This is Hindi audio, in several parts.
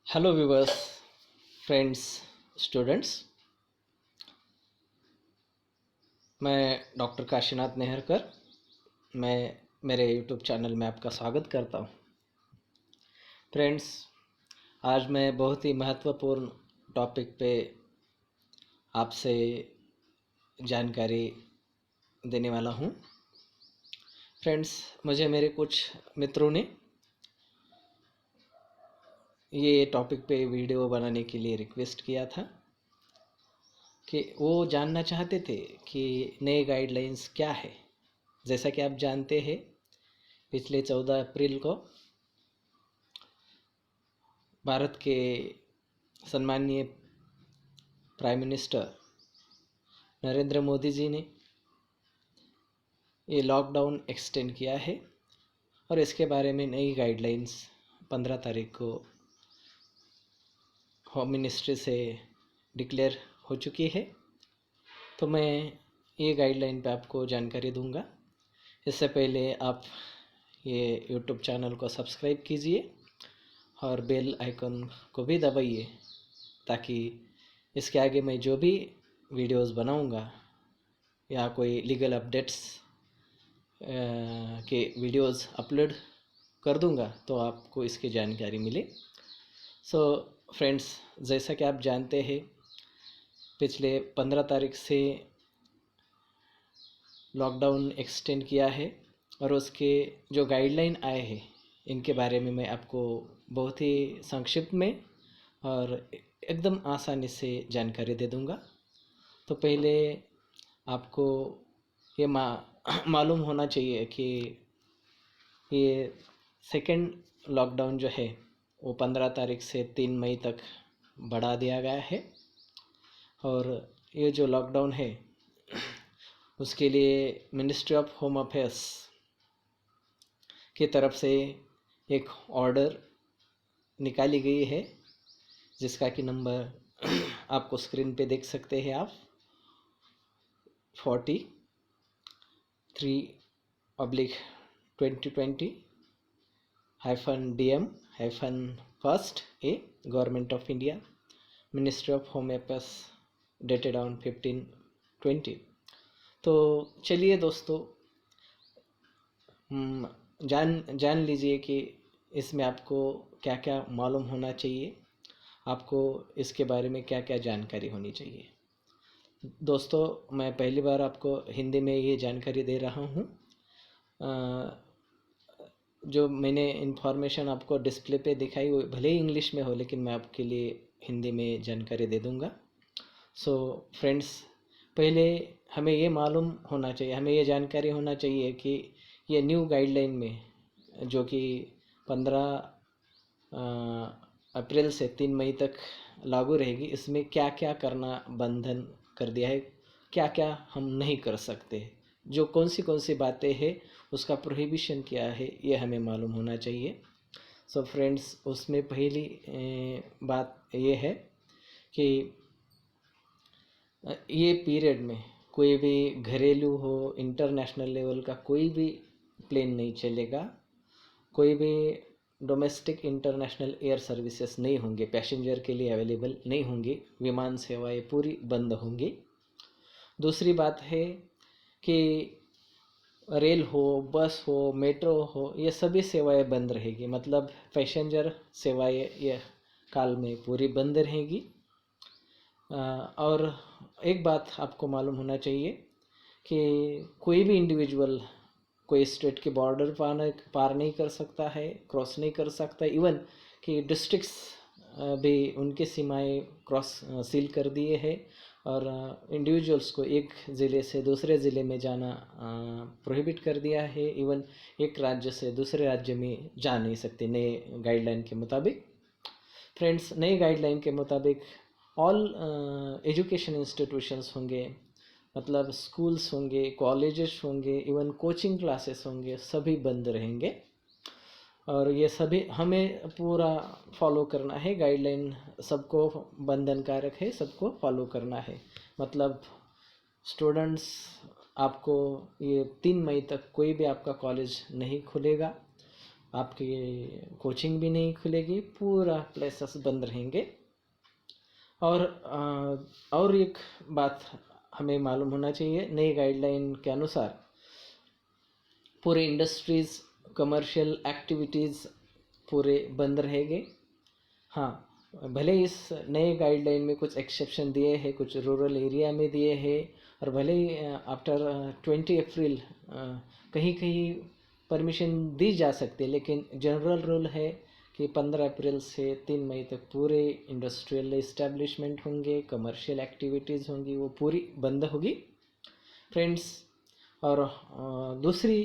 Hello viewers, friends, students. मैं डॉक्टर काशीनाथ नेहरकर। मैं मेरे यूट्यूब चैनल में आपका स्वागत करता हूँ। फ्रेंड्स, आज मैं बहुत ही महत्वपूर्ण टॉपिक पे आपसे जानकारी देने वाला हूँ। फ्रेंड्स, मुझे मेरे कुछ मित्रों ने ये टॉपिक पे वीडियो बनाने के लिए रिक्वेस्ट किया था कि वो जानना चाहते थे कि नए गाइडलाइंस क्या है। जैसा कि आप जानते हैं, पिछले 14 अप्रैल को भारत के सम्माननीय प्राइम मिनिस्टर नरेंद्र मोदी जी ने ये लॉकडाउन एक्सटेंड किया है और इसके बारे में नई गाइडलाइंस 15 तारीख को होम मिनिस्ट्री से डिक्लेयर हो चुकी है। तो मैं ये गाइडलाइन पे आपको जानकारी दूंगा। इससे पहले आप ये यूट्यूब चैनल को सब्सक्राइब कीजिए और बेल आइकन को भी दबाइए, ताकि इसके आगे मैं जो भी वीडियोस बनाऊंगा या कोई लीगल अपडेट्स के वीडियोस अपलोड कर दूंगा तो आपको इसकी जानकारी मिले। सो फ्रेंड्स, जैसा कि आप जानते हैं, पिछले 15 तारीख से लॉकडाउन एक्सटेंड किया है और उसके जो गाइडलाइन आए हैं इनके बारे में मैं आपको बहुत ही संक्षिप्त में और एकदम आसानी से जानकारी दे दूंगा। तो पहले आपको ये मालूम होना चाहिए कि ये सेकेंड लॉकडाउन जो है वो 15 तारीख से 3 मई तक बढ़ा दिया गया है। और ये जो लॉकडाउन है उसके लिए मिनिस्ट्री ऑफ होम अफेयर्स की तरफ से एक ऑर्डर निकाली गई है, जिसका कि नंबर आपको स्क्रीन पे देख सकते हैं आप, 43/2020-DM-1 government of India, ministry of home affairs, dated on 15/20। तो चलिए दोस्तों, जान लीजिए कि इसमें आपको क्या क्या मालूम होना चाहिए, आपको इसके बारे में क्या क्या जानकारी होनी चाहिए। दोस्तों, मैं पहली बार आपको हिंदी में ये जानकारी दे रहा हूँ। जो मैंने इन्फॉर्मेशन आपको डिस्प्ले पे दिखाई वो भले ही इंग्लिश में हो, लेकिन मैं आपके लिए हिंदी में जानकारी दे दूँगा। सो फ्रेंड्स, पहले हमें ये मालूम होना चाहिए, हमें ये जानकारी होना चाहिए कि ये न्यू गाइडलाइन में जो कि 15 अप्रैल से 3 मई तक लागू रहेगी, इसमें क्या क्या करना बंधन कर दिया है, क्या क्या हम नहीं कर सकते, जो कौन सी बातें हैं उसका प्रोहिबिशन क्या है, ये हमें मालूम होना चाहिए। सो फ्रेंड्स, उसमें पहली बात ये है कि ये पीरियड में कोई भी घरेलू हो, इंटरनेशनल लेवल का कोई भी प्लेन नहीं चलेगा, कोई भी डोमेस्टिक इंटरनेशनल एयर सर्विसेज नहीं होंगे, पैसेंजर के लिए अवेलेबल नहीं होंगी, विमान सेवाएं पूरी बंद होंगी। दूसरी बात है कि रेल हो, बस हो, मेट्रो हो, ये सभी सेवाएं बंद रहेगी, मतलब पैसेंजर सेवाएं ये काल में पूरी बंद रहेगी। और एक बात आपको मालूम होना चाहिए कि कोई भी इंडिविजुअल कोई स्टेट के बॉर्डर पार नहीं कर सकता है, क्रॉस नहीं कर सकता। इवन कि डिस्ट्रिक्ट्स भी उनके सीमाएं क्रॉस सील कर दिए हैं और इंडिविजुअल्स को एक ज़िले से दूसरे ज़िले में जाना प्रोहिबिट कर दिया है। इवन एक राज्य से दूसरे राज्य में जा नहीं सकते नए गाइडलाइन के मुताबिक। फ्रेंड्स, नए गाइडलाइन के मुताबिक ऑल एजुकेशन इंस्टीट्यूशंस होंगे, मतलब स्कूल्स होंगे, कॉलेजेस होंगे, इवन कोचिंग क्लासेस होंगे, सभी बंद रहेंगे। और ये सभी हमें पूरा फॉलो करना है, गाइडलाइन सबको बंधनकारक है, सबको फॉलो करना है। मतलब स्टूडेंट्स, आपको ये 3 मई तक कोई भी आपका कॉलेज नहीं खुलेगा आपकी कोचिंग भी नहीं खुलेगी, पूरा प्लेसेस बंद रहेंगे। और एक बात हमें मालूम होना चाहिए, नई गाइडलाइन के अनुसार पूरे इंडस्ट्रीज़, कमर्शियल एक्टिविटीज़ पूरे बंद रहेंगे। हाँ, भले इस नए गाइडलाइन में कुछ एक्सेप्शन दिए हैं, कुछ रूरल एरिया में दिए हैं, और भले ही आफ्टर 20 अप्रैल कहीं कहीं परमिशन दी जा सकती है, लेकिन जनरल रूल है कि 15 अप्रैल से 3 मई तक पूरे इंडस्ट्रियल इस्टेब्लिशमेंट होंगे, कमर्शियल एक्टिविटीज़ होंगी, वो पूरी बंद होगी फ्रेंड्स। और दूसरी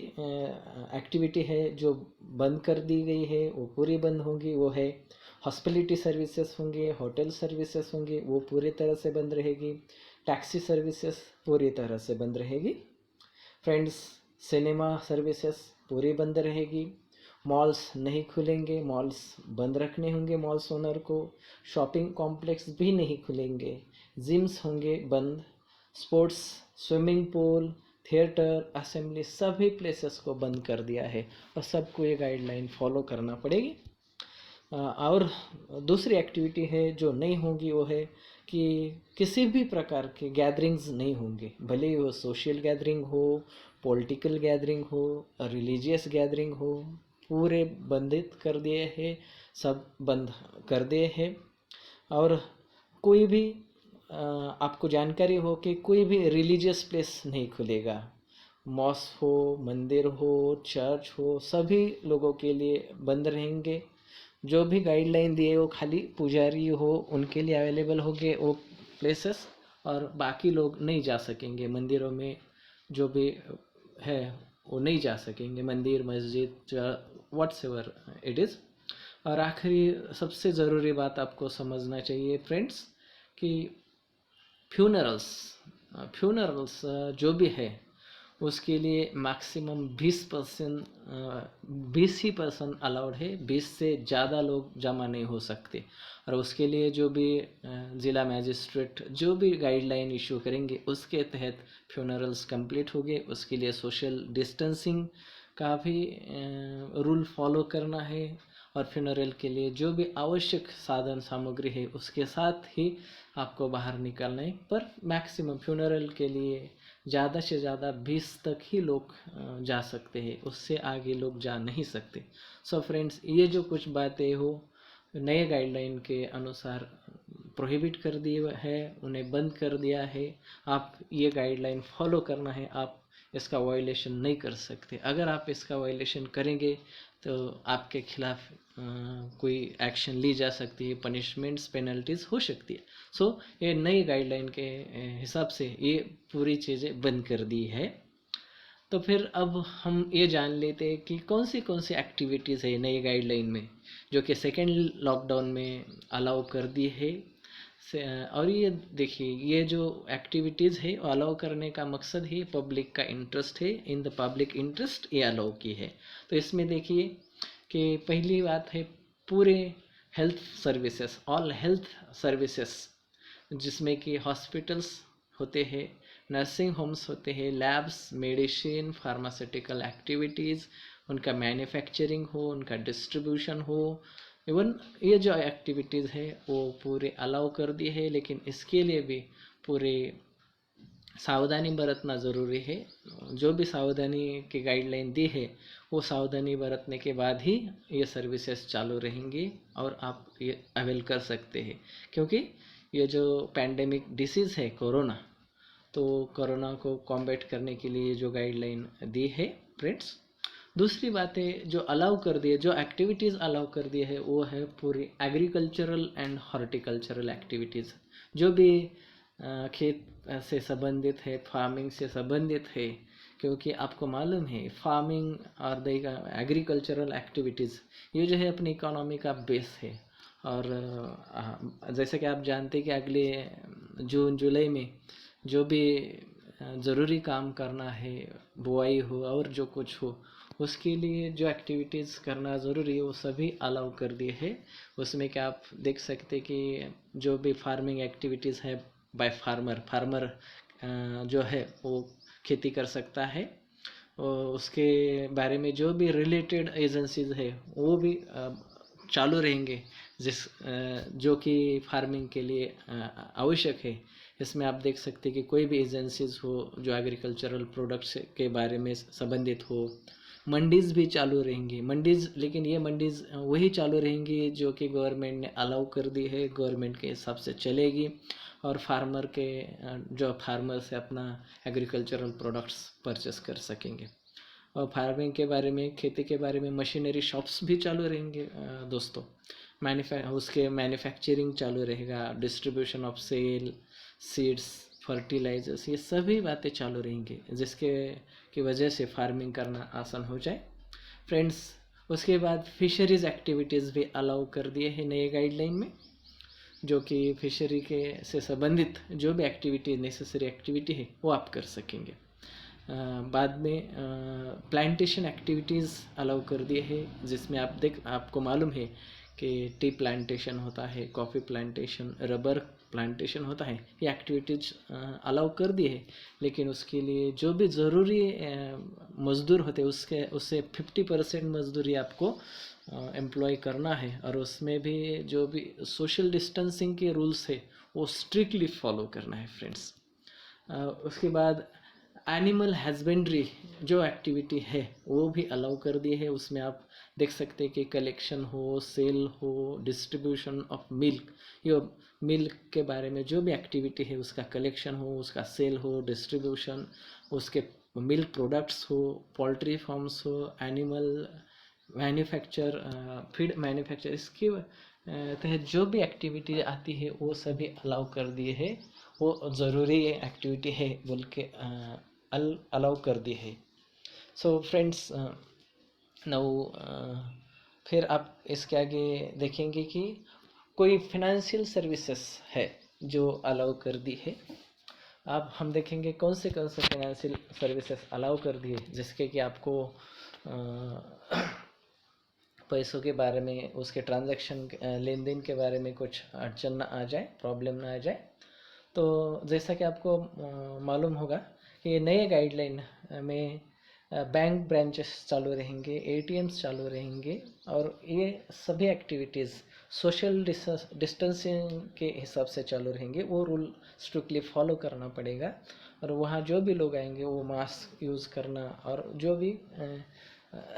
एक्टिविटी है जो बंद कर दी गई है, वो पूरी बंद होगी, वो है हॉस्पिटलिटी सर्विसेज होंगे, होटल सर्विसेज होंगे, वो पूरी तरह से बंद रहेगी। टैक्सी सर्विसेज पूरी तरह से बंद रहेगी फ्रेंड्स। सिनेमा सर्विसेज पूरी बंद रहेगी। मॉल्स नहीं खुलेंगे, मॉल्स बंद रखने होंगे मॉल्स ओनर को। शॉपिंग कॉम्प्लेक्स भी नहीं खुलेंगे, जिम्स होंगे बंद। Sports, swimming pool, theatre, assembly, सभी प्लेसेस को बंद कर दिया है, और सबको ये गाइडलाइन फॉलो करना पड़ेगी। और दूसरी एक्टिविटी है जो नहीं होगी, वो है कि किसी भी प्रकार के गैदरिंग्स नहीं होंगे, भले ही वो सोशल गैदरिंग हो, पॉलिटिकल गैदरिंग हो, रिलीजियस गैदरिंग हो, पूरे बंदित कर दिए हैं, सब बंद कर दिए हैं। और कोई भी आपको जानकारी हो कि कोई भी रिलीजियस प्लेस नहीं खुलेगा, मॉस्क हो, मंदिर हो, चर्च हो, सभी लोगों के लिए बंद रहेंगे। जो भी गाइडलाइन दिए वो खाली पुजारी हो उनके लिए अवेलेबल होंगे वो प्लेसेस, और बाकी लोग नहीं जा सकेंगे मंदिरों में, जो भी है वो नहीं जा सकेंगे, मंदिर, मस्जिद, व्हाट्स एवर इट इज़। और आखिरी सबसे ज़रूरी बात आपको समझना चाहिए फ्रेंड्स कि फ्यूनरल्स जो भी है उसके लिए मैक्सिमम 20% अलाउड है, 20 से ज़्यादा लोग जमा नहीं हो सकते। और उसके लिए जो भी ज़िला मैजिस्ट्रेट जो भी गाइडलाइन इशू करेंगे उसके तहत फ्यूनरल्स कंप्लीट होंगे। उसके लिए सोशल डिस्टेंसिंग का भी रूल फॉलो करना है, और फ्यूनरल के लिए जो भी आवश्यक साधन सामग्री है उसके साथ ही आपको बाहर निकलना है। पर मैक्सिमम फ्यूनरल के लिए ज़्यादा से ज़्यादा 20 तक ही लोग जा सकते हैं, उससे आगे लोग जा नहीं सकते। सो फ्रेंड्स, ये जो कुछ बातें हो नए गाइडलाइन के अनुसार प्रोहिबिट कर दिए है, उन्हें बंद कर दिया है। आप ये गाइडलाइन फॉलो करना है, आप इसका वायलेशन नहीं कर सकते। अगर आप इसका वायलेशन करेंगे तो आपके खिलाफ कोई एक्शन ली जा सकती है, पनिशमेंट्स, पेनल्टीज हो सकती है। सो ये नई गाइडलाइन के हिसाब से ये पूरी चीज़ें बंद कर दी है। तो फिर अब हम ये जान लेते हैं कि कौन सी एक्टिविटीज़ है नई गाइडलाइन में जो कि सेकेंड लॉकडाउन में अलाउ कर दी है। और ये देखिए, ये जो एक्टिविटीज़ है अलाउ करने का मकसद ही पब्लिक का इंटरेस्ट है, इन द पब्लिक इंटरेस्ट ये अलाउ की है। तो इसमें देखिए कि पहली बात है पूरे health services, all health services, जिसमें कि हॉस्पिटल्स होते हैं, नर्सिंग होम्स होते हैं, लैब्स, मेडिसिन, फार्मास्यूटिकल एक्टिविटीज़, उनका मैन्युफैक्चरिंग हो, उनका डिस्ट्रीब्यूशन हो, इवन ये जो एक्टिविटीज़ है वो पूरे अलाउ कर दी है। लेकिन इसके लिए भी पूरे सावधानी बरतना ज़रूरी है। जो भी सावधानी की गाइडलाइन दी है वो सावधानी बरतने के बाद ही ये सर्विसेज चालू रहेंगी और आप ये अवेल कर सकते हैं। क्योंकि ये जो पैंडेमिक डिसीज़ है कोरोना, तो कोरोना को कॉम्बैट करने के लिए जो गाइडलाइन दी है फ्रेंड्स। दूसरी बातें जो अलाउ कर दिए, जो एक्टिविटीज़ अलाउ कर दिए है वो है पूरी एग्रीकल्चरल एंड हॉर्टिकल्चरल एक्टिविटीज़। जो भी खेत से संबंधित है, फार्मिंग से संबंधित है, क्योंकि आपको मालूम है फार्मिंग और द एग्रीकल्चरल एक्टिविटीज़ ये जो है अपनी इकोनॉमी का बेस है। और जैसे कि आप जानते हैं कि अगले जून जुलाई में जो भी ज़रूरी काम करना है, बुआई हो और जो कुछ हो, उसके लिए जो एक्टिविटीज़ करना ज़रूरी है वो सभी अलाउ कर दिए है। उसमें क्या आप देख सकते कि जो भी फार्मिंग एक्टिविटीज़ है बाय फार्मर जो है वो खेती कर सकता है। उसके बारे में जो भी रिलेटेड एजेंसीज है वो भी चालू रहेंगे, जो कि फार्मिंग के लिए आवश्यक है। इसमें आप देख सकते हैं कि कोई भी एजेंसीज हो जो एग्रीकल्चरल प्रोडक्ट्स के बारे में संबंधित हो। मंडीज़ भी चालू रहेंगी, मंडीज़, लेकिन ये मंडीज़ वही चालू रहेंगी जो कि गवर्नमेंट ने अलाउ कर दी है, गवर्नमेंट के हिसाब से चलेगी, और फार्मर के जो फार्मर से अपना एग्रीकल्चरल प्रोडक्ट्स परचेस कर सकेंगे। और फार्मिंग के बारे में, खेती के बारे में मशीनरी शॉप्स भी चालू रहेंगे दोस्तों। उसके मैन्युफैक्चरिंग चालू रहेगा, distribution of sale, seeds, fertilizers, ये सभी बातें चालू रहेंगी, जिसके की वजह से फार्मिंग करना आसान हो जाए फ्रेंड्स। उसके बाद फिशरीज़ एक्टिविटीज़ भी अलाउ कर दिए हैं नए गाइडलाइन में, जो कि फिशरी के से संबंधित जो भी एक्टिविटी, नेसेसरी एक्टिविटी है वो आप कर सकेंगे। बाद में प्लांटेशन एक्टिविटीज़ अलाउ कर दिए हैं, जिसमें आपको मालूम है कि टी प्लांटेशन होता है, कॉफ़ी प्लांटेशन, रबर प्लांटेशन होता है, ये एक्टिविटीज अलाउ कर दिए है। लेकिन उसके लिए जो भी ज़रूरी मज़दूर होते हैं उससे 50% मजदूरी आपको एम्प्लॉय करना है, और उसमें भी जो भी सोशल डिस्टेंसिंग के रूल्स है वो स्ट्रिक्टली फॉलो करना है फ्रेंड्स। उसके बाद एनिमल हस्बेंड्री जो एक्टिविटी है वो भी अलाउ कर दी है। उसमें आप देख सकते हैं कि कलेक्शन हो, सेल हो, डिस्ट्रीब्यूशन ऑफ मिल्क, ये मिल्क के बारे में जो भी एक्टिविटी है उसका कलेक्शन हो, उसका सेल हो, डिस्ट्रीब्यूशन, उसके मिल्क प्रोडक्ट्स हो, पोल्ट्री फार्म्स हो, एनिमल मैन्युफैक्चर, फीड मैन्युफैक्चर, इसके तहत जो भी एक्टिविटी आती है वो सभी अलाउ कर दिए है। वो ज़रूरी एक्टिविटी है बोल के अलाउ कर दी है। सो फ्रेंड्स, नाउ फिर आप इसके आगे देखेंगे कि कोई फिनेंशियल सर्विसेज है जो अलाउ कर दी है। अब हम देखेंगे कौन से फाइनेंशियल सर्विसेज अलाउ कर दिए, जिसके कि आपको पैसों के बारे में, उसके ट्रांजैक्शन, लेन देन के बारे में कुछ अड़चन ना आ जाए, प्रॉब्लम ना आ जाए। तो जैसा कि आपको मालूम होगा कि नए गाइडलाइन में बैंक ब्रांचेस चालू रहेंगे, एटीएम्स चालू रहेंगे, और ये सभी एक्टिविटीज़ सोशल डिस्टेंसिंग के हिसाब से चालू रहेंगे। वो रूल स्ट्रिक्टली फॉलो करना पड़ेगा, और वहाँ जो भी लोग आएंगे वो मास्क यूज़ करना और जो भी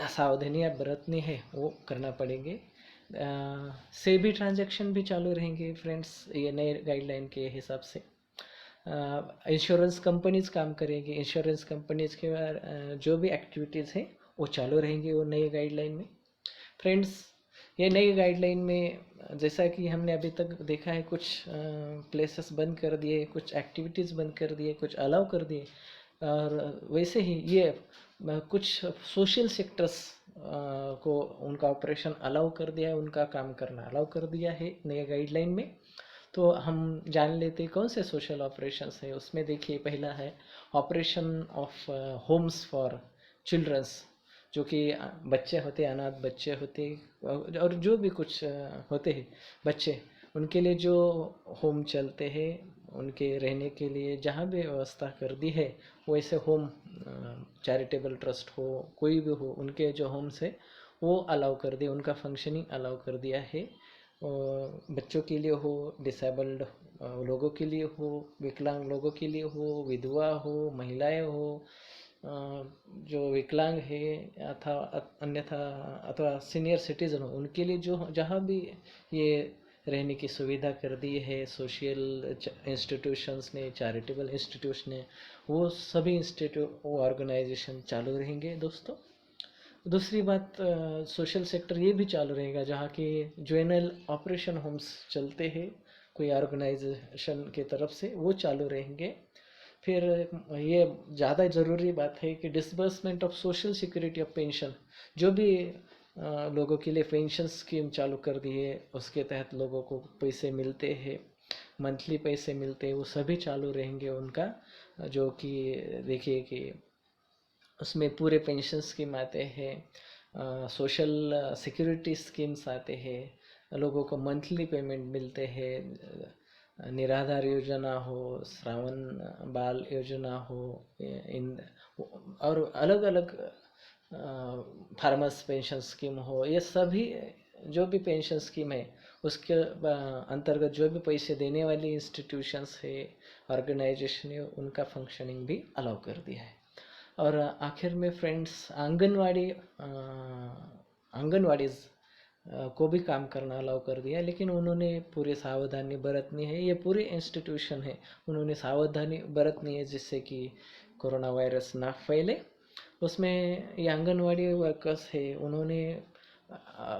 सावधानियाँ बरतनी है वो करना पड़ेंगे। सेबी ट्रांजैक्शन भी चालू रहेंगे फ्रेंड्स, ये नए गाइडलाइन के हिसाब से। इंश्योरेंस कंपनीज काम करेंगी, इंश्योरेंस कंपनीज के जो भी एक्टिविटीज़ हैं वो चालू रहेंगी वो नए गाइडलाइन में। फ्रेंड्स, ये नई गाइडलाइन में जैसा कि हमने अभी तक देखा है, कुछ प्लेसेस बंद कर दिए, कुछ एक्टिविटीज़ बंद कर दिए, कुछ अलाउ कर दिए, और वैसे ही ये कुछ सोशल सेक्टर्स को उनका ऑपरेशन अलाउ कर दिया है, उनका काम करना अलाउ कर दिया है नए गाइडलाइन में। तो हम जान लेते हैं कौन से सोशल ऑपरेशंस है। उसमें देखिए, पहला है operation of homes for childrens, जो कि बच्चे होते, अनाथ बच्चे होते, और जो भी कुछ होते हैं बच्चे, उनके लिए जो होम चलते हैं, उनके रहने के लिए जहाँ भी व्यवस्था कर दी है, वैसे होम, चैरिटेबल ट्रस्ट हो, कोई भी हो, उनके जो होम्स है वो अलाउ कर दिए, उनका फंक्शनिंग अलाउ कर दिया है। बच्चों के लिए हो, डिसेबल्ड लोगों के लिए हो, विकलांग लोगों के लिए हो, विधवा हो, महिलाएं हो, जो विकलांग है अथवा अन्यथा अथवा सीनियर सिटीजन हो, उनके लिए जो जहाँ भी ये रहने की सुविधा कर दी है सोशल इंस्टीट्यूशंस ने, चैरिटेबल इंस्टीट्यूशन ने, वो सभी वो ऑर्गेनाइजेशन चालू रहेंगे दोस्तों। दूसरी बात, सोशल सेक्टर ये भी चालू रहेगा जहाँ के ज्वेनल ऑपरेशन होम्स चलते हैं कोई ऑर्गेनाइजेशन के तरफ से, वो चालू रहेंगे। फिर ये ज़्यादा ज़रूरी बात है कि disbursement of social security of pension, जो भी लोगों के लिए पेंशन स्कीम चालू कर दी है, उसके तहत लोगों को पैसे मिलते हैं, मंथली पैसे मिलते हैं, वो सभी चालू रहेंगे उनका। जो कि देखिए कि उसमें पूरे पेंशन स्कीम आते हैं, सोशल सिक्योरिटी स्कीम्स आते हैं, लोगों को मंथली पेमेंट मिलते हैं, निराधार योजना हो, श्रावण बाल योजना हो, इन और अलग अलग फार्मर्स पेंशन स्कीम हो, ये सभी जो भी पेंशन स्कीम है उसके अंतर्गत जो भी पैसे देने वाली इंस्टीट्यूशंस है, ऑर्गेनाइजेशन है, उनका फंक्शनिंग भी अलाउ कर दिया है। और आखिर में फ्रेंड्स, आंगनवाड़ीज़ को भी काम करना अलाउ कर दिया, लेकिन उन्होंने पूरी सावधानी बरतनी है। ये पूरे इंस्टीट्यूशन है, उन्होंने सावधानी बरतनी है जिससे कि कोरोना वायरस ना फैले। उसमें ये आंगनवाड़ी वर्कर्स है, उन्होंने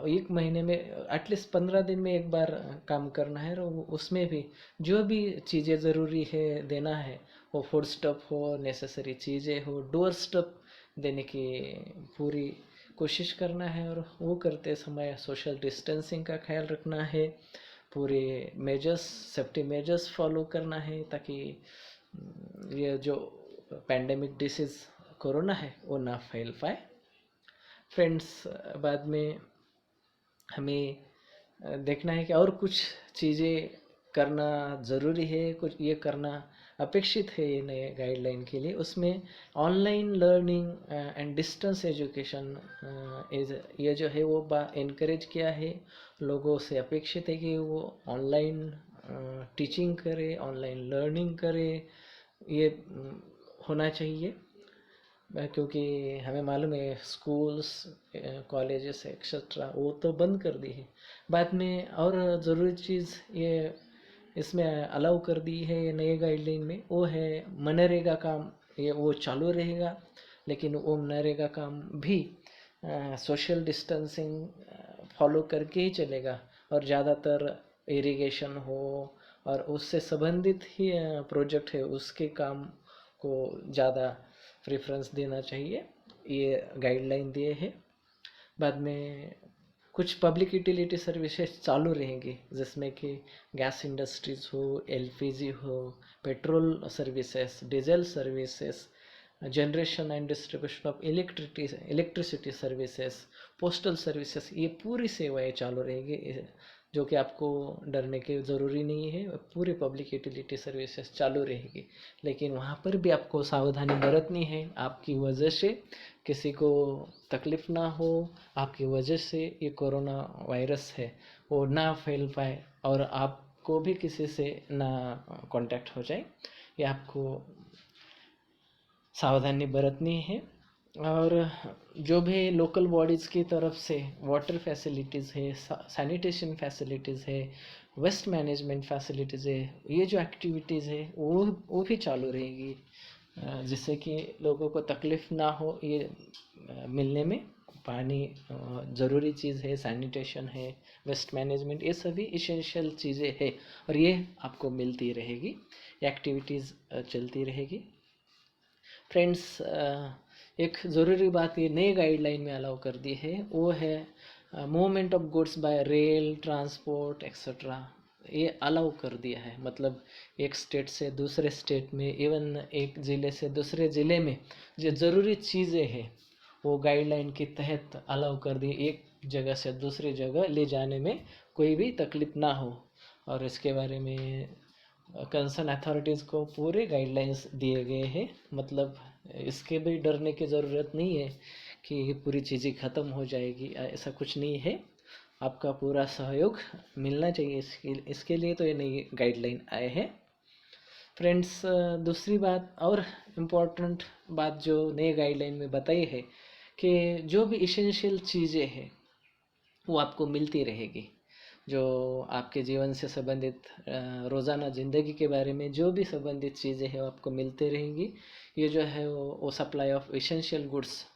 एक महीने में एटलीस्ट 15 दिन में एक बार काम करना है, और उसमें भी जो भी चीज़ें ज़रूरी है देना है, वो फूड स्टफ हो, नेसेसरी चीज़ें हो, डोर स्टफ देने की पूरी कोशिश करना है। और वो करते समय सोशल डिस्टेंसिंग का ख्याल रखना है, पूरे मेजर्स, सेफ्टी मेजर्स फॉलो करना है, ताकि ये जो पैंडेमिक डिसीज़ कोरोना है वो ना फैल पाए। फ्रेंड्स, बाद में हमें देखना है कि और कुछ चीज़ें करना ज़रूरी है, कुछ ये करना अपेक्षित है ये नए गाइडलाइन के लिए। उसमें online learning and distance education ये जो है वो इनकरेज किया है। लोगों से अपेक्षित है कि वो ऑनलाइन टीचिंग करे, ऑनलाइन लर्निंग करे, ये होना चाहिए, क्योंकि हमें मालूम है स्कूल्स, कॉलेजेस एक्सेट्रा वो तो बंद कर दी है। बाद में और ज़रूरी चीज़ ये इसमें अलाउ कर दी है ये नए गाइडलाइन में, वो है मनरेगा काम, ये वो चालू रहेगा, लेकिन वो मनरेगा काम भी सोशल डिस्टेंसिंग फॉलो करके ही चलेगा। और ज़्यादातर इरिगेशन हो और उससे संबंधित ही प्रोजेक्ट है, उसके काम को ज़्यादा प्रेफरेंस देना चाहिए, ये गाइडलाइन दिए हैं। बाद में कुछ पब्लिक यूटिलिटी सर्विसेज चालू रहेंगी, जिसमें कि गैस इंडस्ट्रीज हो, एलपीजी हो, petrol services, diesel services, generation and distribution of electricity services, postal services, ये पूरी सेवाएं चालू रहेगी, जो कि आपको डरने की ज़रूरी नहीं है। पूरी पब्लिक यूटिलिटी सर्विसेज चालू रहेगी, लेकिन वहाँ पर भी आपको सावधानी बरतनी है, आपकी वजह से किसी को तकलीफ़ ना हो, आपकी वजह से ये कोरोना वायरस है वो ना फैल पाए, और आपको भी किसी से ना कांटेक्ट हो जाए, ये आपको सावधानी बरतनी है। और जो भी लोकल बॉडीज़ की तरफ से वाटर फैसिलिटीज़ है, सैनिटेशन फैसिलिटीज़ है, वेस्ट मैनेजमेंट फैसिलिटीज़ है, ये जो एक्टिविटीज़ है वो भी चालू रहेगी, जिससे कि लोगों को तकलीफ़ ना हो। ये मिलने में पानी ज़रूरी चीज़ है, सैनिटेशन है, वेस्ट मैनेजमेंट, ये सभी इसेंशियल चीज़ें हैं, और ये आपको मिलती रहेगी, एक्टिविटीज़ चलती रहेगी। फ्रेंड्स, एक ज़रूरी बात ये नई गाइडलाइन में अलाउ कर दी है, वो है movement of goods by rail, transport etcetera, ये अलाउ कर दिया है। मतलब एक स्टेट से दूसरे स्टेट में, इवन एक ज़िले से दूसरे ज़िले में जो ज़रूरी चीज़ें हैं वो गाइडलाइन के तहत अलाउ कर दी, एक जगह से दूसरी जगह ले जाने में कोई भी तकलीफ ना हो। और इसके बारे में कंसर्न अथॉरिटीज़ को पूरे गाइडलाइंस दिए गए हैं। मतलब इसके भी डरने की ज़रूरत नहीं है कि पूरी चीज़ें ख़त्म हो जाएगी, ऐसा कुछ नहीं है। आपका पूरा सहयोग मिलना चाहिए, इसके लिए तो ये नई गाइडलाइन आए हैं। फ्रेंड्स, दूसरी बात और इम्पोर्टेंट बात जो नई गाइडलाइन में बताई है कि जो भी इसेंशियल चीज़ें हैं वो आपको मिलती रहेगी। जो आपके जीवन से संबंधित रोज़ाना ज़िंदगी के बारे में जो भी संबंधित चीज़ें हैं वो आपको मिलते रहेंगी। ये जो है वो सप्लाई ऑफ इसेंशियल गुड्स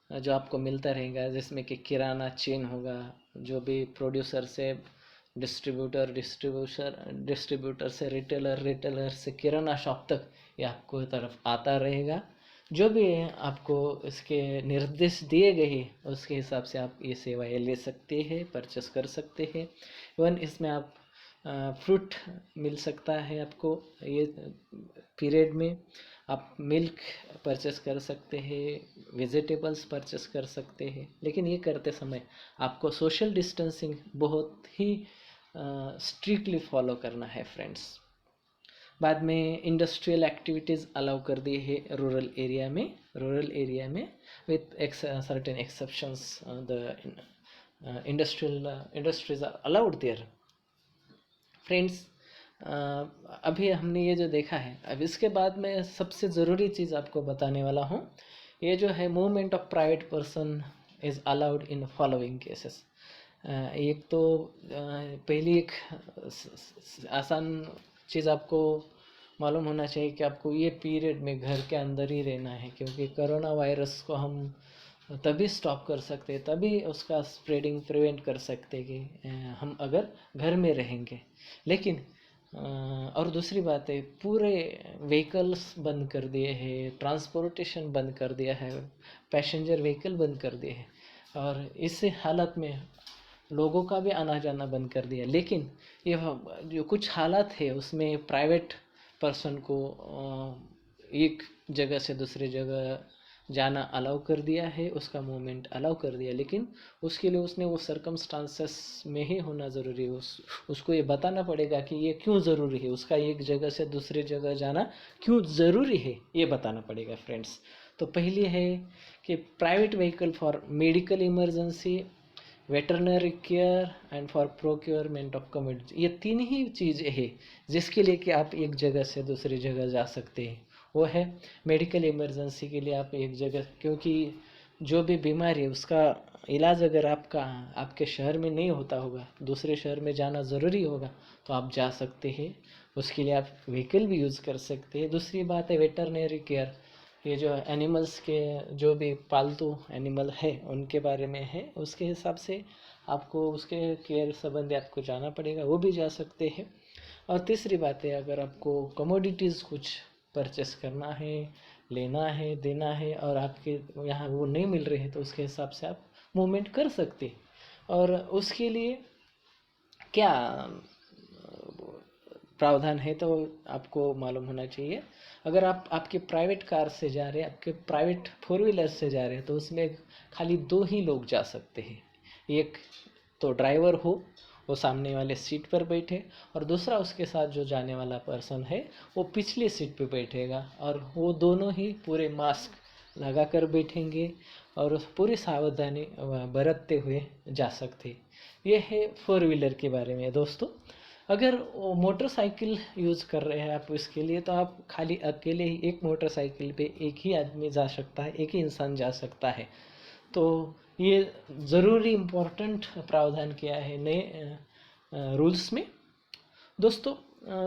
जो आपको मिलता रहेगा, जिसमें कि किराना चेन होगा, जो भी प्रोड्यूसर से डिस्ट्रीब्यूटर से रिटेलर, रिटेलर से किराना शॉप तक, ये आपको तरफ आता रहेगा। जो भी आपको इसके निर्देश दिए गए उसके हिसाब से आप ये सेवाएं ले सकते हैं, परचेस कर सकते हैं। इवन इसमें आप फ्रूट मिल सकता है आपको, ये पीरियड में आप मिल्क परचेस कर सकते हैं, वेजिटेबल्स परचेस कर सकते हैं। लेकिन ये करते समय आपको सोशल डिस्टेंसिंग बहुत ही स्ट्रिक्टली फॉलो करना है फ्रेंड्स। बाद में इंडस्ट्रियल एक्टिविटीज़ अलाउ कर दी है रूरल एरिया में with certain exceptions the industries are allowed there. Friends, अभी हमने ये जो देखा है, अब इसके बाद मैं सबसे ज़रूरी चीज़ आपको बताने वाला हूँ। ये जो है movement of private person is allowed in following cases. एक तो पहली एक आसान चीज़ आपको मालूम होना चाहिए कि आपको ये पीरियड में घर के अंदर ही रहना है, क्योंकि कोरोना वायरस को हम तभी स्टॉप कर सकते, तभी उसका स्प्रेडिंग प्रिवेंट कर सकते कि हम अगर घर में रहेंगे। लेकिन और दूसरी बात है, पूरे व्हीकल्स बंद कर दिए हैं, ट्रांसपोर्टेशन बंद कर दिया है, पैसेंजर व्हीकल बंद कर दिए हैं, और इस हालत में लोगों का भी आना जाना बंद कर दिया। लेकिन ये जो कुछ हालात है उसमें प्राइवेट पर्सन को एक जगह से दूसरी जगह जाना अलाउ कर दिया है, उसका मूवमेंट अलाउ कर दिया, लेकिन उसके लिए उसने वो सर्कमस्टांसेस में ही होना ज़रूरी है। उसको ये बताना पड़ेगा कि ये क्यों ज़रूरी है, उसका एक जगह से दूसरी जगह जाना क्यों ज़रूरी है, ये बताना पड़ेगा फ्रेंड्स। तो पहली है कि private vehicle for medical emergency, veterinary care and for procurement of commodity, ये तीन ही चीज़ें हैं जिसके लिए कि आप एक जगह से दूसरी जगह जा सकते हैं। वो है मेडिकल इमरजेंसी के लिए आप एक जगह, क्योंकि जो भी बीमारी है उसका इलाज अगर आपके शहर में नहीं होता होगा, दूसरे शहर में जाना ज़रूरी होगा, तो आप जा सकते हैं, उसके लिए आप व्हीकल भी यूज़ कर सकते हैं। दूसरी बात है वेटरनरी केयर, ये जो एनिमल्स के जो भी पालतू एनिमल है उनके बारे में है, उसके हिसाब से आपको उसके केयर संबंधी आपको जाना पड़ेगा, वो भी जा सकते हैं। और तीसरी बात है, अगर आपको कमोडिटीज़ कुछ परचेस करना है, लेना है, देना है, और आपके यहाँ वो नहीं मिल रहे हैं, तो उसके हिसाब से आप मूवमेंट कर सकते हैं। और उसके लिए क्या प्रावधान है तो आपको मालूम होना चाहिए। अगर आप आपके प्राइवेट कार से जा रहे हैं, आपके प्राइवेट फोर व्हीलर से जा रहे हैं, तो उसमें खाली 2 ही लोग जा सकते हैं। एक तो ड्राइवर हो, वो सामने वाले सीट पर बैठे, और दूसरा उसके साथ जो जाने वाला पर्सन है वो पिछली सीट पे बैठेगा, और वो दोनों ही पूरे मास्क लगा कर बैठेंगे और पूरी सावधानी बरतते हुए जा सकते। ये है फोर व्हीलर के बारे में दोस्तों। अगर मोटरसाइकिल यूज़ कर रहे हैं आप इसके लिए, तो आप खाली अकेले ही एक मोटरसाइकिल पे एक ही आदमी जा सकता है, एक ही इंसान जा सकता है। तो ये ज़रूरी इम्पोर्टेंट प्रावधान किया है नए रूल्स में दोस्तों।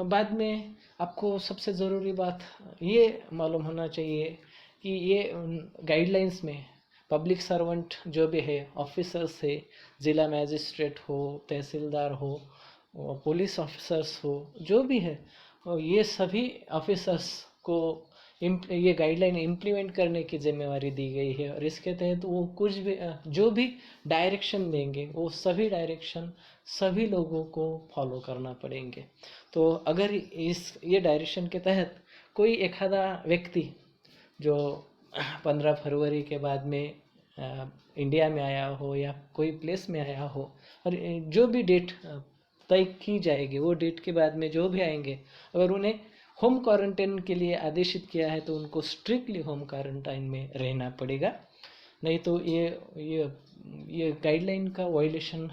बाद में आपको सबसे ज़रूरी बात ये मालूम होना चाहिए कि ये गाइडलाइंस में पब्लिक सर्वेंट जो भी है, ऑफिसर्स है, ज़िला मैजिस्ट्रेट हो, तहसीलदार हो, पुलिस ऑफिसर्स हो, जो भी है, ये सभी ऑफिसर्स को ये गाइडलाइन इम्प्लीमेंट करने की जिम्मेवारी दी गई है। और इसके तहत वो कुछ भी जो भी डायरेक्शन देंगे, वो सभी डायरेक्शन सभी लोगों को फॉलो करना पड़ेंगे। तो अगर ये डायरेक्शन के तहत कोई एक आधा व्यक्ति जो 15 फरवरी के बाद में इंडिया में आया हो या कोई प्लेस में आया हो, और जो भी डेट तय की जाएगी, वो डेट के बाद में जो भी आएंगे, अगर उन्हें होम क्वारंटाइन के लिए आदेशित किया है, तो उनको स्ट्रिक्टली होम क्वारंटाइन में रहना पड़ेगा। नहीं तो ये गाइडलाइन का वायलेशन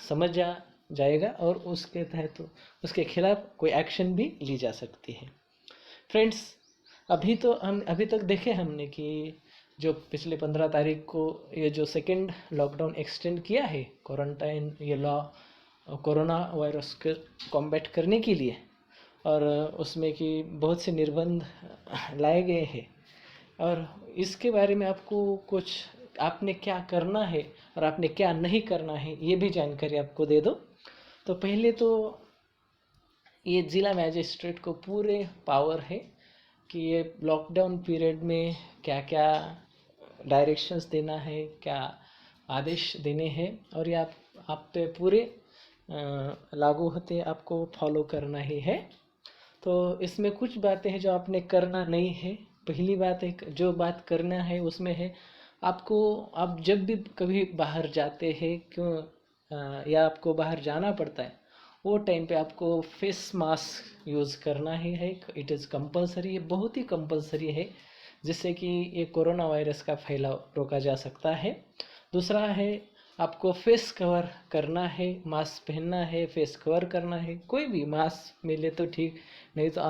समझ जाएगा, और उसके तहत उसके खिलाफ कोई एक्शन भी ली जा सकती है। फ्रेंड्स, अभी तक देखे हमने कि जो पिछले 15 तारीख को ये जो सेकेंड लॉकडाउन एक्सटेंड किया है, क्वारंटाइन ये लॉ कोरोना वायरस के कॉम्बैट करने के लिए, और उसमें कि बहुत से निर्बंध लाए गए हैं, और इसके बारे में आपको कुछ आपने क्या करना है और आपने क्या नहीं करना है, ये भी जानकारी आपको दे दो। तो पहले तो ये ज़िला मैजिस्ट्रेट को पूरे पावर है कि ये लॉकडाउन पीरियड में क्या क्या डायरेक्शंस देना है, क्या आदेश देने हैं, और ये आप पे पूरे लागू होते, आपको फॉलो करना ही है। तो इसमें कुछ बातें हैं जो आपने करना नहीं है। पहली बात है, जो बात करना है उसमें है आप जब भी कभी बाहर जाते हैं, या आपको बाहर जाना पड़ता है, वो टाइम पे आपको फेस मास्क यूज़ करना ही है। इट इज़ कंपलसरी, ये बहुत ही कंपलसरी है, जिससे कि ये कोरोना वायरस का फैलाव रोका जा सकता है। दूसरा है आपको फेस कवर करना है, मास्क पहनना है, फेस कवर करना है। कोई भी मास्क मिले तो ठीक, नहीं तो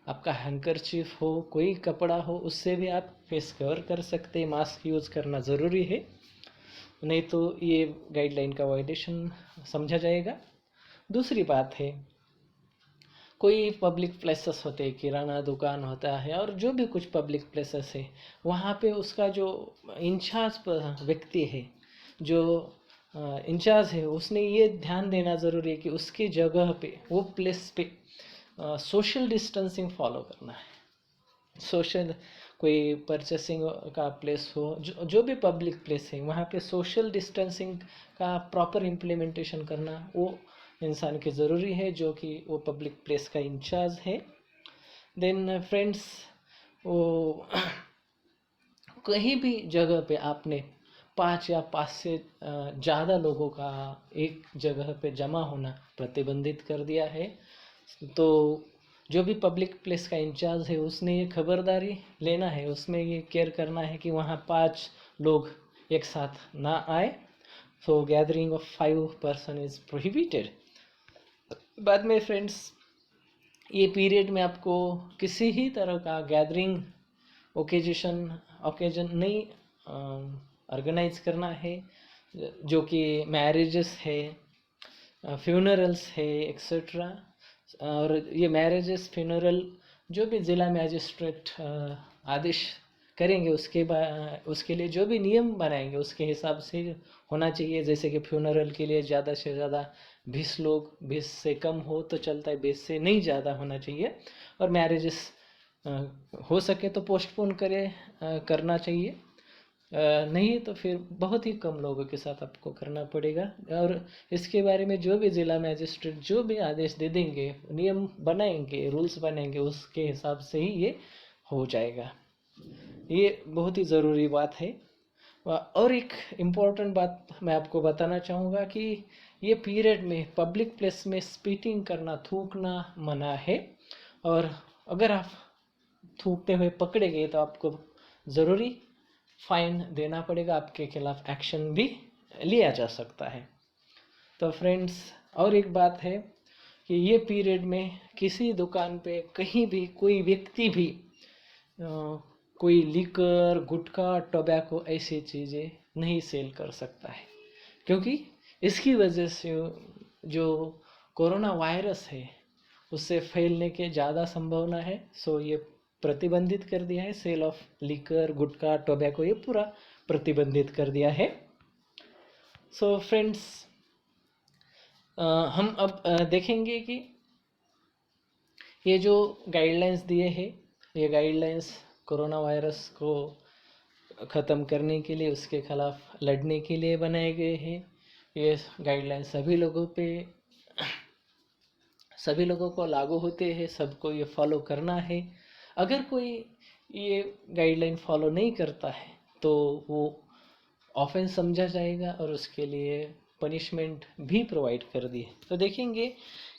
आपका हैंकरचीफ हो, कोई कपड़ा हो, उससे भी आप फेस कवर कर सकते हैं। मास्क यूज़ करना ज़रूरी है, नहीं तो ये गाइडलाइन का वायलेशन समझा जाएगा। दूसरी बात है, कोई पब्लिक प्लेसेस होते हैं, किराना दुकान होता है और जो भी कुछ पब्लिक प्लेसेस है, वहाँ पे उसका जो इंचार्ज व्यक्ति है, जो इंचार्ज है, उसने ये ध्यान देना ज़रूरी है कि उसकी जगह पे, वो प्लेस पे सोशल डिस्टेंसिंग फॉलो करना है। सोशल, कोई परचेसिंग का प्लेस हो, जो भी पब्लिक प्लेस है, वहाँ पे सोशल डिस्टेंसिंग का प्रॉपर इम्प्लीमेंटेशन करना वो इंसान की ज़रूरी है, जो कि वो पब्लिक प्लेस का इंचार्ज है। देन फ्रेंड्स, वो कहीं भी जगह पे आपने 5 या 5 से ज़्यादा लोगों का एक जगह पे जमा होना प्रतिबंधित कर दिया है। तो जो भी पब्लिक प्लेस का इंचार्ज है, उसने ये खबरदारी लेना है, उसमें ये केयर करना है कि वहाँ 5 लोग एक साथ ना आए। So gathering of 5 person is prohibited. बाद में फ्रेंड्स, ये पीरियड में आपको किसी ही तरह का गैदरिंग ओकेजन नहीं ऑर्गेनाइज करना है, जो कि मैरिजेस है, फ्यूनरल्स है, एक्सेट्रा। और ये मैरिजेस, फ्यूनरल जो भी ज़िला मैजिस्ट्रेट आदेश करेंगे, उसके लिए जो भी नियम बनाएंगे उसके हिसाब से होना चाहिए। जैसे कि फ्यूनरल के लिए ज़्यादा से ज़्यादा 20 लोग, 20 से कम हो तो चलता है, 20 से नहीं ज़्यादा होना चाहिए। और मैरिजेस हो सके तो पोस्टपोन करना चाहिए, नहीं तो फिर बहुत ही कम लोगों के साथ आपको करना पड़ेगा। और इसके बारे में जो भी ज़िला मैजिस्ट्रेट जो भी आदेश दे देंगे, नियम बनाएंगे, रूल्स बनाएंगे, उसके हिसाब से ही ये हो जाएगा। ये बहुत ही ज़रूरी बात है। और एक इम्पॉर्टेंट बात मैं आपको बताना चाहूँगा कि ये पीरियड में पब्लिक प्लेस में स्पीटिंग करना, थूकना मना है। और अगर आप थूकते हुए पकड़े गए तो आपको ज़रूरी फाइन देना पड़ेगा, आपके खिलाफ एक्शन भी लिया जा सकता है। तो फ्रेंड्स, और एक बात है कि ये पीरियड में किसी दुकान पे कहीं भी कोई व्यक्ति भी कोई लिकर, गुटखा, टोबैको ऐसी चीज़ें नहीं सेल कर सकता है, क्योंकि इसकी वजह से जो कोरोना वायरस है उससे फैलने के ज़्यादा संभावना है। सो ये प्रतिबंधित कर दिया है, sale of liquor, gutkha, tobacco, ये पूरा प्रतिबंधित कर दिया है। सो फ्रेंड्स, हम अब देखेंगे कि ये जो गाइडलाइंस दिए हैं, ये गाइडलाइंस कोरोना वायरस को ख़त्म करने के लिए, उसके खिलाफ लड़ने के लिए बनाए गए हैं। ये गाइडलाइंस सभी लोगों को लागू होते हैं, सबको ये फॉलो करना है। अगर कोई ये गाइडलाइन फॉलो नहीं करता है तो वो ऑफेंस समझा जाएगा और उसके लिए पनिशमेंट भी प्रोवाइड कर दी है। तो देखेंगे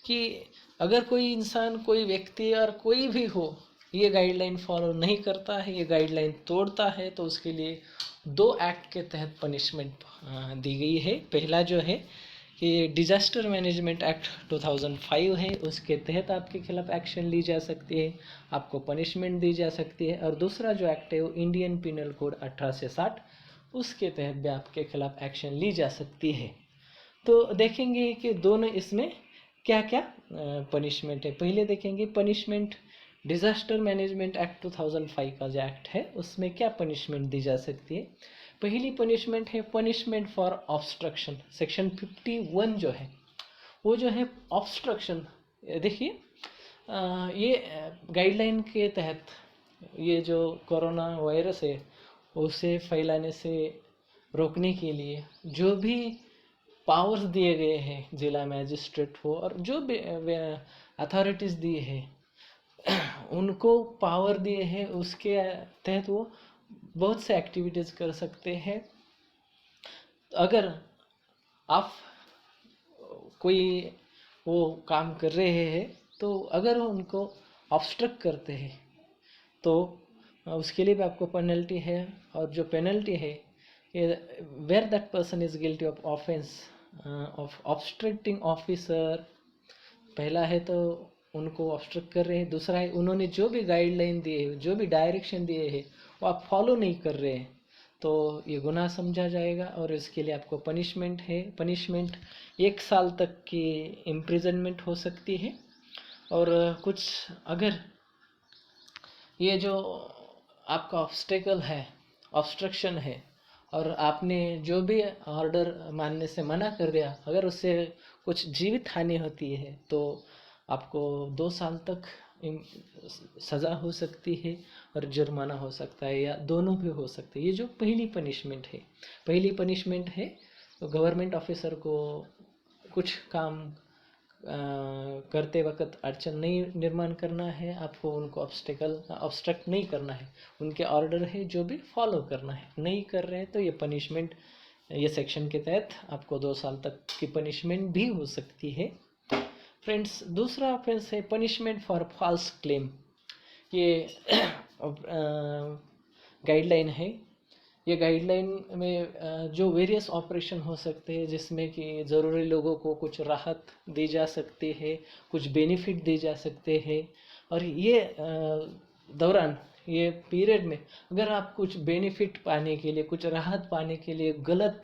कि अगर कोई इंसान, कोई व्यक्ति और कोई भी हो, ये गाइडलाइन फॉलो नहीं करता है, ये गाइडलाइन तोड़ता है, तो उसके लिए 2 एक्ट के तहत पनिशमेंट दी गई है। पहला जो है कि डिजास्टर मैनेजमेंट एक्ट 2005 है, उसके तहत आपके खिलाफ एक्शन ली जा सकती है, आपको पनिशमेंट दी जा सकती है। और दूसरा जो एक्ट है वो इंडियन पिनल कोड 1860, उसके तहत भी आपके खिलाफ एक्शन ली जा सकती है। तो देखेंगे कि दोनों इसमें क्या क्या पनिशमेंट है। पहले देखेंगे पनिशमेंट, डिजास्टर मैनेजमेंट एक्ट 2005 का जो एक्ट है उसमें क्या पनिशमेंट दी जा सकती है। पहली पनिशमेंट है पनिशमेंट फॉर ऑब्स्ट्रक्शन। सेक्शन 51 जो है वो जो है ऑब्स्ट्रक्शन। देखिए, ये गाइडलाइन के तहत ये जो कोरोना वायरस है उसे फैलाने से रोकने के लिए जो भी पावर्स दिए गए हैं जिला मैजिस्ट्रेट हो और जो भी अथॉरिटीज़ दी है उनको पावर दिए हैं, उसके तहत वो बहुत से एक्टिविटीज़ कर सकते हैं। अगर आप कोई वो काम कर रहे हैं, तो अगर वो उनको ऑब्स्ट्रक्ट करते हैं तो उसके लिए भी आपको पेनल्टी है। और जो पेनल्टी है, where that person is guilty of offence of obstructing officer, पहला है तो उनको ऑब्स्ट्रक्ट कर रहे हैं, दूसरा है उन्होंने जो भी गाइडलाइन दिए है, जो भी डायरेक्शन दिए हैं वो आप फॉलो नहीं कर रहे हैं, तो ये गुनाह समझा जाएगा और इसके लिए आपको पनिशमेंट है। पनिशमेंट 1 साल तक की इम्प्रिजनमेंट हो सकती है। और कुछ अगर ये जो आपका ऑब्स्टेकल है, ऑब्स्ट्रक्शन है, और आपने जो भी ऑर्डर मानने से मना कर दिया, अगर उससे कुछ जीवित हानि होती है तो आपको 2 साल तक सज़ा हो सकती है और जुर्माना हो सकता है, या दोनों भी हो सकते हैं। ये जो पहली पनिशमेंट है तो गवर्नमेंट ऑफिसर को कुछ काम करते वक्त अड़चन नहीं निर्माण करना है, आपको उनको ऑब्स्ट्रक्ट नहीं करना है, उनके ऑर्डर है जो भी फॉलो करना है। नहीं कर रहे हैं तो ये पनिशमेंट, ये सेक्शन के तहत आपको 2 साल तक की पनिशमेंट भी हो सकती है। फ्रेंड्स, दूसरा ऑफेंस है पनिशमेंट फॉर फॉल्स क्लेम। ये गाइडलाइन है। ये गाइडलाइन में जो वेरियस ऑपरेशन हो सकते हैं, जिसमें कि ज़रूरी लोगों को कुछ राहत दी जा सकती है, कुछ बेनिफिट दी जा सकते हैं। और ये दौरान, ये पीरियड में अगर आप कुछ बेनिफिट पाने के लिए, कुछ राहत पाने के लिए गलत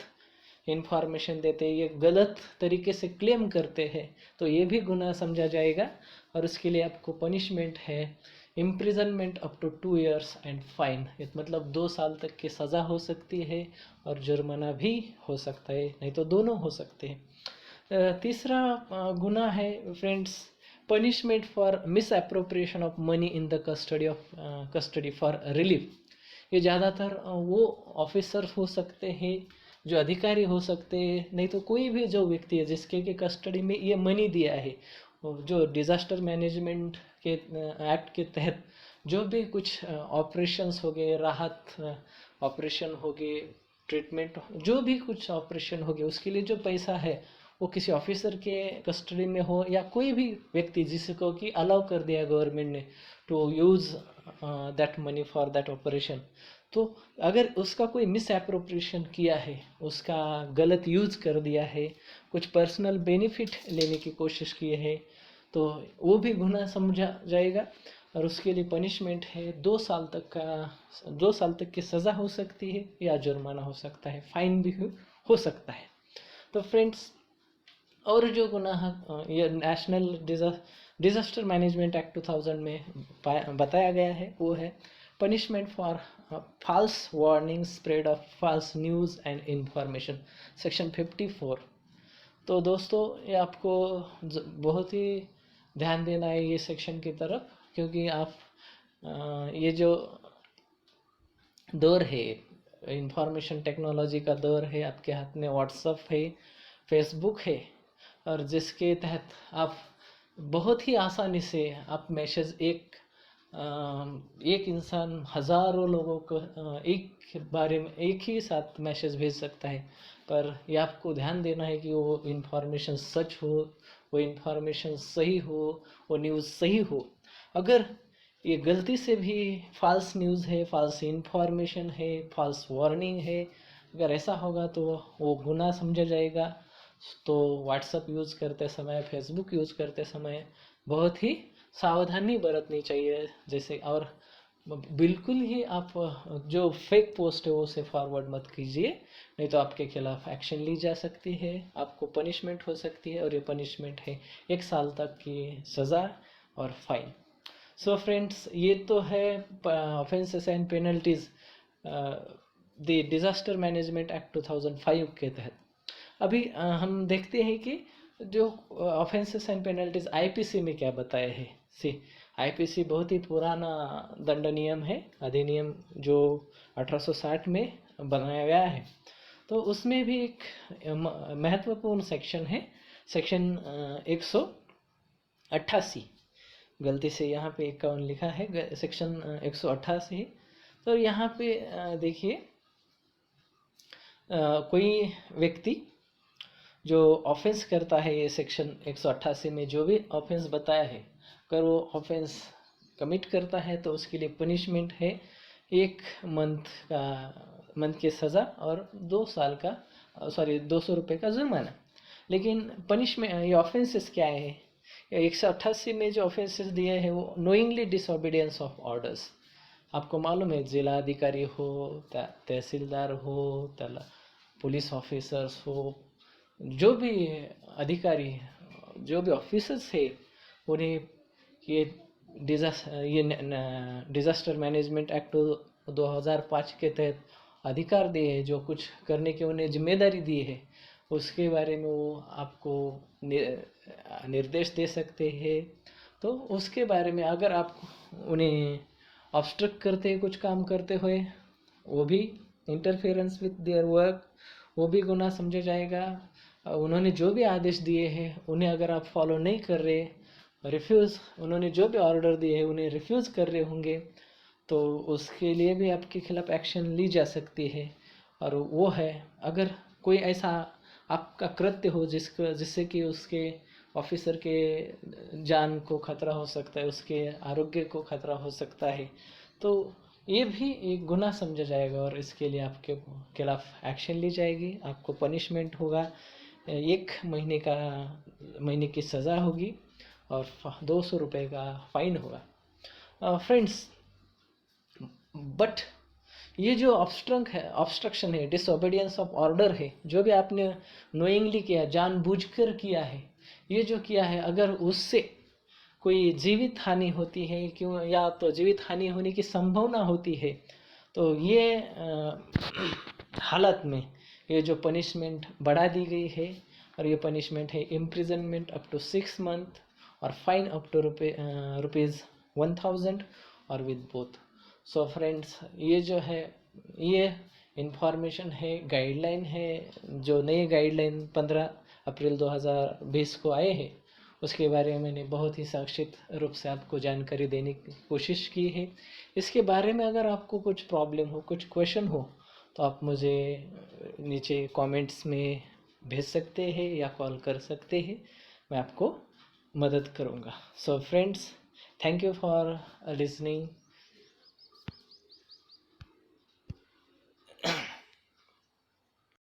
इंफॉर्मेशन देते हैं, ये गलत तरीके से क्लेम करते हैं, तो ये भी गुनाह समझा जाएगा और उसके लिए आपको पनिशमेंट है imprisonment up to 2 years and fine. मतलब 2 साल तक की सज़ा हो सकती है और जुर्माना भी हो सकता है, नहीं तो दोनों हो सकते हैं। तीसरा गुनाह है friends punishment for miss appropriation of money in the custody for relief. ये ज़्यादातर वो ऑफिसर हो सकते हैं, जो अधिकारी हो सकते हैं, नहीं तो कोई भी जो व्यक्ति है जिसके के कस्टडी में ये मनी दिया है, जो डिज़ास्टर मैनेजमेंट के एक्ट के तहत जो भी कुछ ऑपरेशंस हो गए, राहत ऑपरेशन हो गए, ट्रीटमेंट, जो भी कुछ ऑपरेशन हो गए, उसके लिए जो पैसा है वो किसी ऑफिसर के कस्टडी में हो, या कोई भी व्यक्ति जिसको कि अलाउ कर दिया गवर्नमेंट ने to use that money for that operation, तो अगर उसका कोई मिस एप्रोप्रिएशन किया है, उसका गलत यूज़ कर दिया है, कुछ पर्सनल बेनिफिट लेने की कोशिश की है, तो वो भी गुनाह समझा जाएगा और उसके लिए पनिशमेंट है 2 साल तक की सज़ा हो सकती है या जुर्माना हो सकता है, फाइन भी हो सकता है। तो फ्रेंड्स, और जो गुनाह ये नेशनल डिज़ास्टर मैनेजमेंट एक्ट 2000 में बताया गया है, वो है punishment for false warning, spread of false news and information, section 54। तो दोस्तों, ये आपको बहुत ही ध्यान देना है ये सेक्शन की तरफ, क्योंकि आप ये जो दौर है, इंफॉर्मेशन टेक्नोलॉजी का दौर है, आपके हाथ में व्हाट्सएप है, फेसबुक है, और जिसके तहत आप बहुत ही आसानी से आप मैसेज एक इंसान हज़ारों लोगों को एक बारे में एक ही साथ मैसेज भेज सकता है। पर ये आपको ध्यान देना है कि वो इन्फॉर्मेशन सच हो, वो इन्फॉर्मेशन सही हो, वो न्यूज़ सही हो। अगर ये गलती से भी फॉल्स न्यूज़ है, फॉल्स इन्फॉर्मेशन है, फॉल्स वार्निंग है, अगर ऐसा होगा तो वो गुनाह समझा जाएगा। तो व्हाट्सएप यूज़ करते समय, फेसबुक यूज़ करते समय बहुत ही सावधानी बरतनी चाहिए। जैसे, और बिल्कुल ही आप जो फेक पोस्ट है वो उसे फॉरवर्ड मत कीजिए, नहीं तो आपके खिलाफ एक्शन ली जा सकती है, आपको पनिशमेंट हो सकती है, और ये पनिशमेंट है 1 साल तक की सज़ा और फाइन। सो फ्रेंड्स, ये तो है offences and penalties the disaster management act 2005 के तहत। अभी हम देखते हैं कि जो ऑफेंसेस एंड पेनल्टीज आईपीसी में क्या बताया है। आईपीसी बहुत ही पुराना दंड नियम है, अधिनियम जो 1860 में बनाया गया है। तो उसमें भी एक महत्वपूर्ण सेक्शन है, सेक्शन 188। गलती से यहाँ पे 51 लिखा है, सेक्शन 188। तो यहाँ पे देखिए, कोई व्यक्ति जो ऑफेंस करता है ये सेक्शन 188 में जो भी ऑफेंस बताया है, अगर वो ऑफेंस कमिट करता है तो उसके लिए पनिशमेंट है 1 मंथ की सज़ा और 2 साल का 200 रुपये का जुर्माना। लेकिन पनिशमेंट ये ऑफेंसेस क्या है, 188 में जो ऑफेंसेस दिए हैं वो नोइंगली डिसओबीडियंस ऑफ ऑर्डर्स। आपको मालूम है, जिला अधिकारी हो, तहसीलदार हो, पुलिस ऑफिसर्स हो, जो भी अधिकारी, जो भी ऑफिसर्स है, उन्हें ये डिज़ास्टर मैनेजमेंट एक्ट 2005 के तहत अधिकार दिए है, जो कुछ करने की उन्हें जिम्मेदारी दी है, उसके बारे में वो आपको निर्देश दे सकते हैं। तो उसके बारे में अगर आप उन्हें ऑब्स्ट्रक्ट करते हैं कुछ काम करते हुए, वो भी इंटरफेरेंस विद देयर वर्क, वो भी गुनाह समझा जाएगा। उन्होंने जो भी आदेश दिए हैं उन्हें अगर आप फॉलो नहीं कर रहे, उन्होंने जो भी ऑर्डर दिए हैं उन्हें रिफ्यूज़ कर रहे होंगे, तो उसके लिए भी आपके खिलाफ एक्शन ली जा सकती है। और वो है, अगर कोई ऐसा आपका कृत्य हो जिससे कि उसके ऑफिसर के जान को खतरा हो सकता है, उसके आरोग्य को खतरा हो सकता है, तो ये भी एक गुनाह समझा जाएगा और इसके लिए आपके खिलाफ एक्शन ली जाएगी। आपको पनिशमेंट होगा, 1 महीने की सज़ा होगी और 200 रुपये का फाइन होगा। फ्रेंड्स, बट ये जो ऑब्स्ट्रक्शन है, डिसओबीडियंस ऑफ ऑर्डर है, जो भी आपने नोइंगली किया, जानबूझकर किया है, ये जो किया है, अगर उससे कोई जीवित हानि होती है, क्यों, या तो जीवित हानि होने की संभावना होती है, तो ये हालत में ये जो पनिशमेंट बढ़ा दी गई है, और ये पनिशमेंट है इम्प्रिजनमेंट अप टू 6 मंथ और फाइन अप टू ₹1000 और विद बोथ। सो फ्रेंड्स, ये जो है, ये इंफॉर्मेशन है, गाइडलाइन है, जो नए गाइडलाइन 15 अप्रैल 2020 को आए हैं, उसके बारे में मैंने बहुत ही संक्षिप्त रूप से आपको जानकारी देने की कोशिश की है। इसके बारे में अगर आपको कुछ प्रॉब्लम हो, कुछ क्वेश्चन हो, तो आप मुझे नीचे कमेंट्स में भेज सकते हैं या कॉल कर सकते हैं, मैं आपको मदद करूँगा। So friends, thank you for listening.